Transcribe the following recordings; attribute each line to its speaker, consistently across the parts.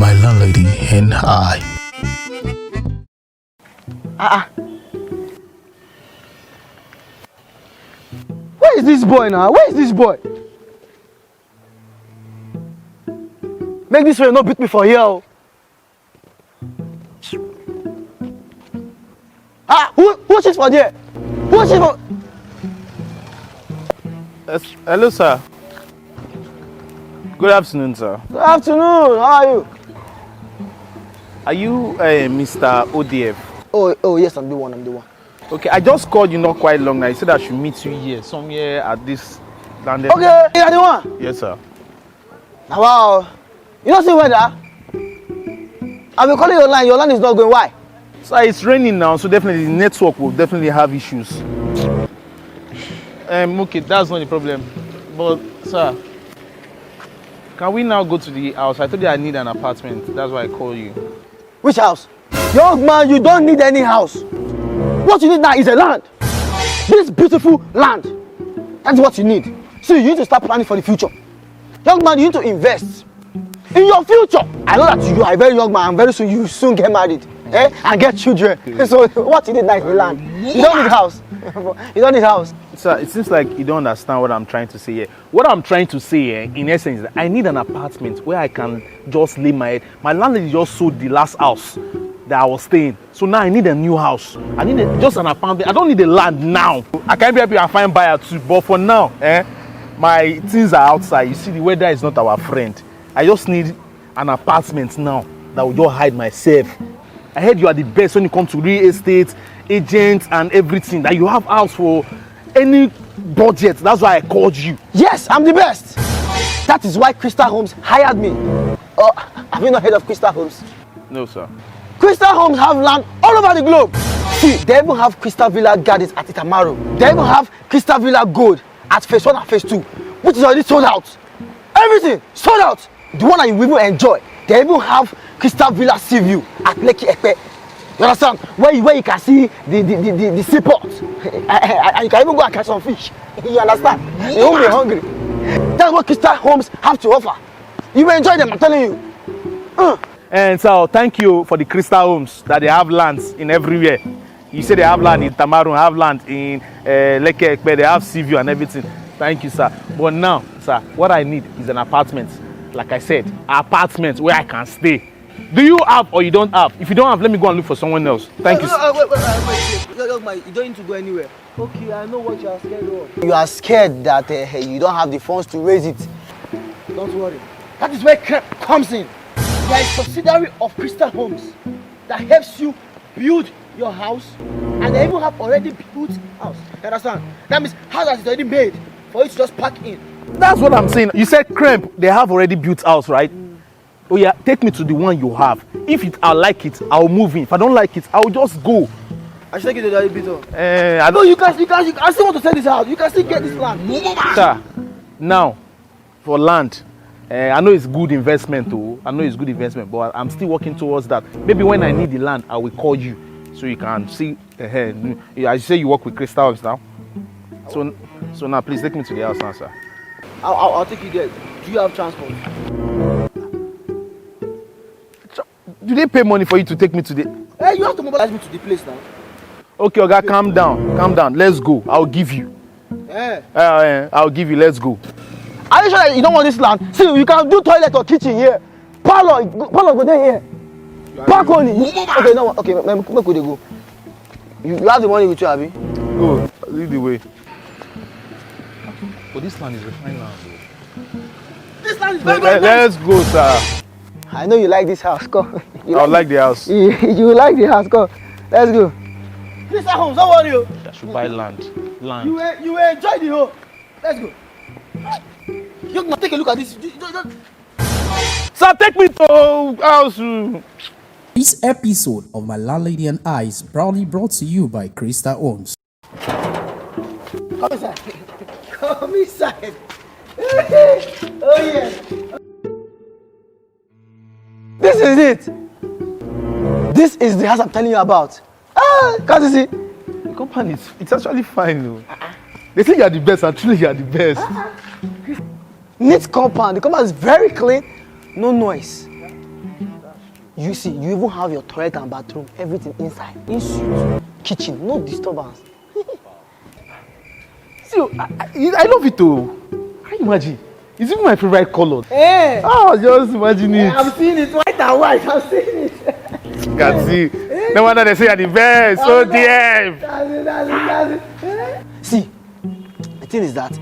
Speaker 1: My landlady and I.
Speaker 2: Where is this boy now? Where is this boy? Make this way not beat me for here. Oh. Who shit for there? Who shit for?
Speaker 3: Hello, sir. Good afternoon, sir.
Speaker 2: Good afternoon. How are you?
Speaker 3: Are you Mr. ODF?
Speaker 2: Oh yes, I'm the one.
Speaker 3: Okay, I just called you not quite long now. You said I should meet you here, somewhere at this landed.
Speaker 2: Okay, you're the one.
Speaker 3: Yes, sir.
Speaker 2: Now, wow. You don't see weather? I've been calling your line. Your line is not going. Why?
Speaker 3: Sir, it's raining now, so definitely the network will definitely have issues. Okay, that's not the problem. But, sir, can we now go to the house? I told you I need an apartment. That's why I called you.
Speaker 2: Which house? Young man, you don't need any house. What you need now is a land. This beautiful land. That's what you need. So you need to start planning for the future. Young man, you need to invest in your future. I know that you are a very young man and very soon you soon get married and get children. So what you need now is the land. You don't need house. You don't need house.
Speaker 3: Sir, it seems like you don't understand what I'm trying to say here. What I'm trying to say here, in essence, is that I need an apartment where I can just lay my head. My landlady just sold the last house that I was staying. So now I need a new house. I need just an apartment. I don't need the land now. I can be happy and find buyer too. But for now, my things are outside. You see, the weather is not our friend. I just need an apartment now that will just hide myself. I heard you are the best when it comes to real estate, agents and everything. That you have house for any budget. That's why I called you.
Speaker 2: Yes, I'm the best. That is why Crystal Homes hired me. Have you not heard of Crystal Homes?
Speaker 3: No, sir.
Speaker 2: Crystal Homes have land all over the globe. See, they even have Crystal Villa Gardens at Itamaro. They even have Crystal Villa Gold at phase 1 and phase 2, which is already sold out. Everything sold out. The one that you will enjoy. They even have Crystal Villa Sea View at Lekki Epe. You understand? Where you can see the seaport. And you can even go and catch some fish. You understand? You won't be hungry. That's what Crystal Homes have to offer. You will enjoy them, I'm telling you.
Speaker 3: And so thank you for the Crystal Homes that they have lands in everywhere. You say they have land in Tamaru, have land in Lekki Epe, they have sea view and everything. Thank you, sir. But now, sir, what I need is an apartment. Like I said, an apartment where I can stay. Do you have or you don't have? If you don't have, let me go and look for someone else. Thank you.
Speaker 2: Wait. You don't need to go anywhere. Okay, I know what you are scared of. You are scared that you don't have the funds to raise it. Don't worry. That is where CREP comes in. They are a subsidiary of Crystal Homes that helps you build your house, and they even have already built house. You understand? That means house that is already made for you to just pack in.
Speaker 3: That's what I'm saying. You said CREP, they have already built house, right? Oh yeah, take me to the one you have. If I like it, I'll move in. If I don't like it, I'll just go.
Speaker 2: I should take you to the other bit.
Speaker 3: I
Speaker 2: No, you can. I still want to sell this house. You can still get this land.
Speaker 3: Sir, now for land, I know it's good investment, though. I know it's good investment, but I'm still working towards that. Maybe when I need the land, I will call you so you can see. As you say, you work with Crystal Homes now. So now, please take me to the house now, sir.
Speaker 2: I'll take you there. Do you have transport?
Speaker 3: Do they pay money for you to take me to the...
Speaker 2: Hey, you have to mobilize me to the place now.
Speaker 3: Okay, Oga, calm down. Let's go. I'll give you. I'll give you. Let's go.
Speaker 2: Are you sure that you don't want this land? See, you can do toilet or kitchen here. Parlor go there here. Park only. Okay, no. Okay, make we dey go. You have the money with you, Abi?
Speaker 3: Go. Lead the way. But this land is refined land.
Speaker 2: This land is very nice.
Speaker 3: Let's go, sir.
Speaker 2: I know you like this house. Come.
Speaker 3: I like the house.
Speaker 2: You like the house. Come. Let's go. This house, don't worry.
Speaker 3: I should buy land.
Speaker 2: You will enjoy the home. Let's go. You can take a look at this.
Speaker 3: Sir, take me to house.
Speaker 4: This episode of My Landlady and I is proudly brought to you by Crystal Homes.
Speaker 2: Come inside. Come inside. Oh yeah. This is it. This is the house I'm telling you about. Can't you see?
Speaker 3: The company it's actually fine, though. They say you are the best, and truly you are the best.
Speaker 2: Neat compound. The compound is very clean, no noise. You see, you even have your toilet and bathroom, everything inside. In kitchen, no disturbance.
Speaker 3: See, I love it too. Can you imagine? It's even my favorite color.
Speaker 2: Hey!
Speaker 3: Oh, just imagine it.
Speaker 2: I'm seeing it, white and white, I'm seeing it.
Speaker 3: You can see. No wonder they say you're the best. So dear.
Speaker 2: That's it. See, the thing is that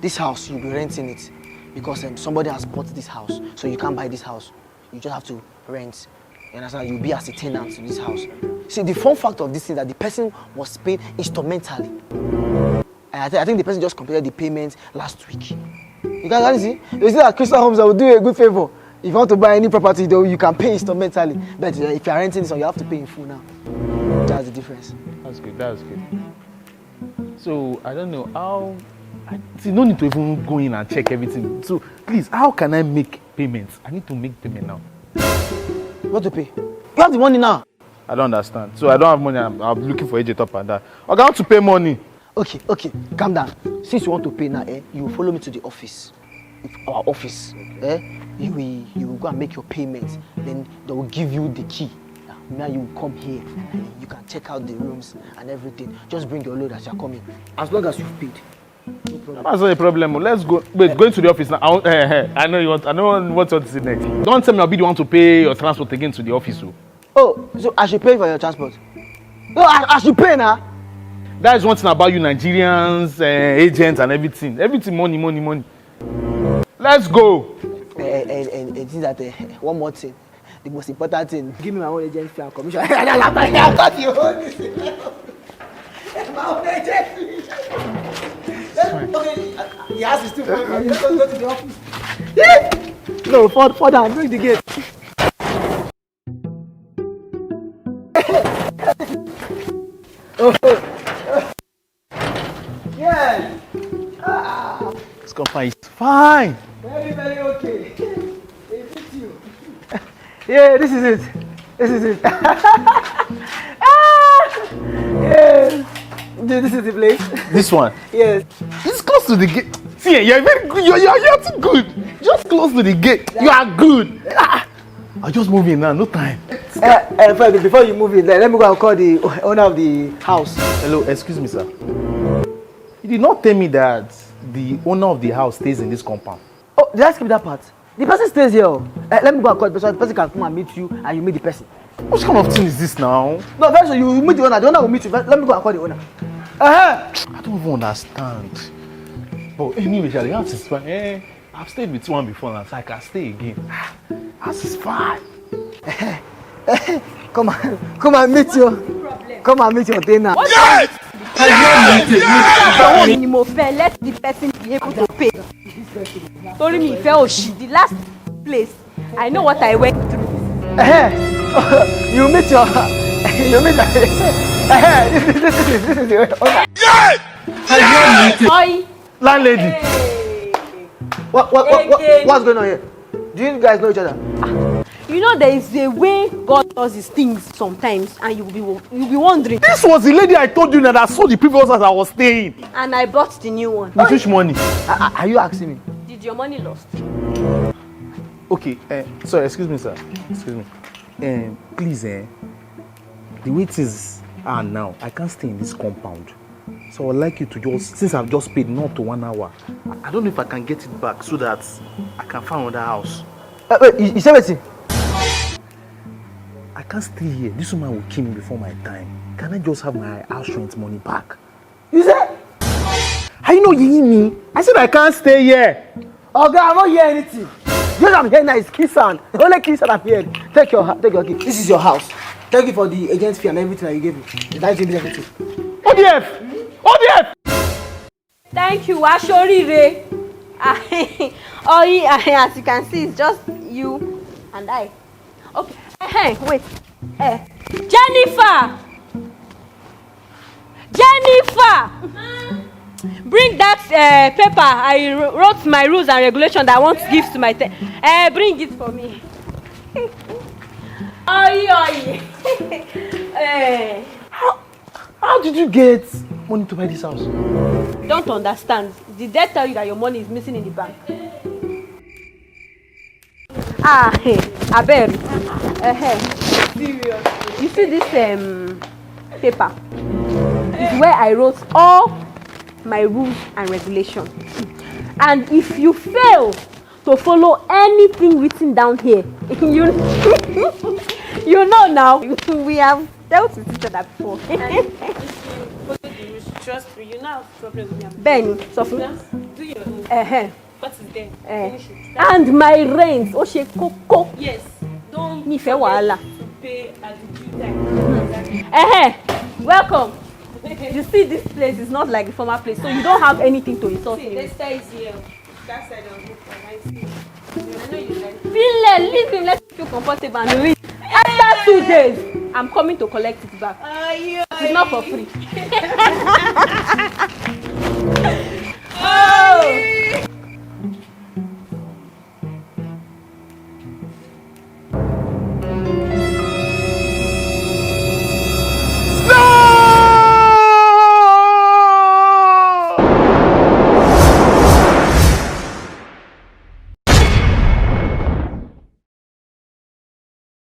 Speaker 2: this house, you'll be renting it. Because somebody has bought this house. So you can't buy this house. You just have to rent. You understand? You'll be as a tenant to this house. See, the fun fact of this is that the person was paid instrumentally. And I think the person just completed the payment last week. You can see? You see that Crystal Homes will do you a good favor. If you want to buy any property, though, you can pay instrumentally. But if you are renting this one, you have to pay in full now. That's the difference.
Speaker 3: That's good. That's good. So I don't know how. See, no need to even go in and check everything. So please, how can I make payments? I need to make payment now.
Speaker 2: What to pay? You have the money now.
Speaker 3: I don't understand. So I don't have money. I'm looking for AJ top and that. I got to pay money.
Speaker 2: Okay, calm down. Since you want to pay now, you will follow me to the office. Our office. You will go and make your payments. Then they will give you the key. Now you will come here. And you can check out the rooms and everything. Just bring your load as you're coming. As long as you've paid. No problem.
Speaker 3: That's not a problem. Let's go. Wait, going to the office now. I know you want. I know what you want to say next. Don't tell me I'll be the one to pay your transport again to the office.
Speaker 2: Oh, so I should pay for your transport? No, I should pay now.
Speaker 3: That is one thing about you Nigerians, agents and everything. Everything money. Let's go.
Speaker 2: And it is that one more thing. The most important thing. Give me my own agent fee and commission. I thought you own this. My own agent fee. Okay, the house is too far. Let's go to the office. No, fall down. Bring the gate. Yeah.
Speaker 3: This company is fine.
Speaker 2: Very okay. They fit you. Yeah, this is it. Yeah. This is the place.
Speaker 3: This one.
Speaker 2: Yes.
Speaker 3: It's close to the gate. See, you're very good. You're too good. Just close to the gate. You are good. I'll just move in now. No time.
Speaker 2: Before you move in, let me go and call the owner of the house.
Speaker 3: Hello, excuse me, sir. You did not tell me that the owner of the house stays in this compound.
Speaker 2: Oh, did I skip that part? The person stays here. Let me go and call the person. The person can come and meet you and you meet the person.
Speaker 3: What kind of thing is this now?
Speaker 2: No, very soon you meet the owner. The owner will meet you. Let me go and call the owner.
Speaker 3: I don't even understand. But anyway, the house is fine. I've stayed with one before now, so I can stay again. House is fine.
Speaker 2: Come and meet you. Come and meet your dinner.
Speaker 5: Yes! Let the person be able to pay. Told me the last place. I know what I went through.
Speaker 2: You meet your. This is the owner.
Speaker 5: Yes!
Speaker 3: Landlady.
Speaker 5: Hey.
Speaker 2: What's going on here? Do you guys know each other?
Speaker 5: You know there is a way God does his things sometimes, and you'll be wondering.
Speaker 3: This was the lady I told you that I saw the previous house I was staying.
Speaker 5: And I bought the new one.
Speaker 3: With which money?
Speaker 2: Are you asking me?
Speaker 5: Did your money lost?
Speaker 3: Okay, sorry, excuse me, sir. Excuse me. Please, the way things are now, I can't stay in this compound. So I would like you to just, since I've just paid not to 1 hour, I don't know if I can get it back so that I can find another house.
Speaker 2: Wait, you said what?
Speaker 3: I can't stay here. This woman will kill me before my time. Can I just have my house rent money back?
Speaker 2: You said?
Speaker 3: I know you hear me. I said I can't stay here.
Speaker 2: Oh God, I'm not hearing anything. Yes, I'm here now. It's Kisan. The only Kisan I'm here. Take your key. This is your house. Thank you for the agent fee and everything that you gave me. That is everything.
Speaker 3: ODF!
Speaker 5: Thank you, Ashorire. As you can see, it's just you and I. Okay. Wait. Jennifer! Bring that paper. I wrote my rules and regulations that I want to give to my bring it for me.
Speaker 3: How did you get money to buy this house?
Speaker 5: Don't understand. Did they tell you that your money is missing in the bank? Abel. Serious. You see this paper? It's where I wrote all my rules and regulations. And if you fail to follow anything written down here, you know now. We have dealt with each other before.
Speaker 6: Trust me, you now have problem with him.
Speaker 5: Ben, Sophie.
Speaker 6: Do your own. What is there? Finish it.
Speaker 5: And my rent, koko.
Speaker 6: Yes. Don't
Speaker 5: Mi fe wahala.
Speaker 6: to pay at the due time.
Speaker 5: Welcome. You see, this place is not like the former place, so you don't have anything to insult
Speaker 6: See,
Speaker 5: me.
Speaker 6: this side is here. That side of it. I know you like it.
Speaker 5: Leave him, let him feel comfortable and read. After 2 days, I'm coming to collect it back. It's not for free. Oh!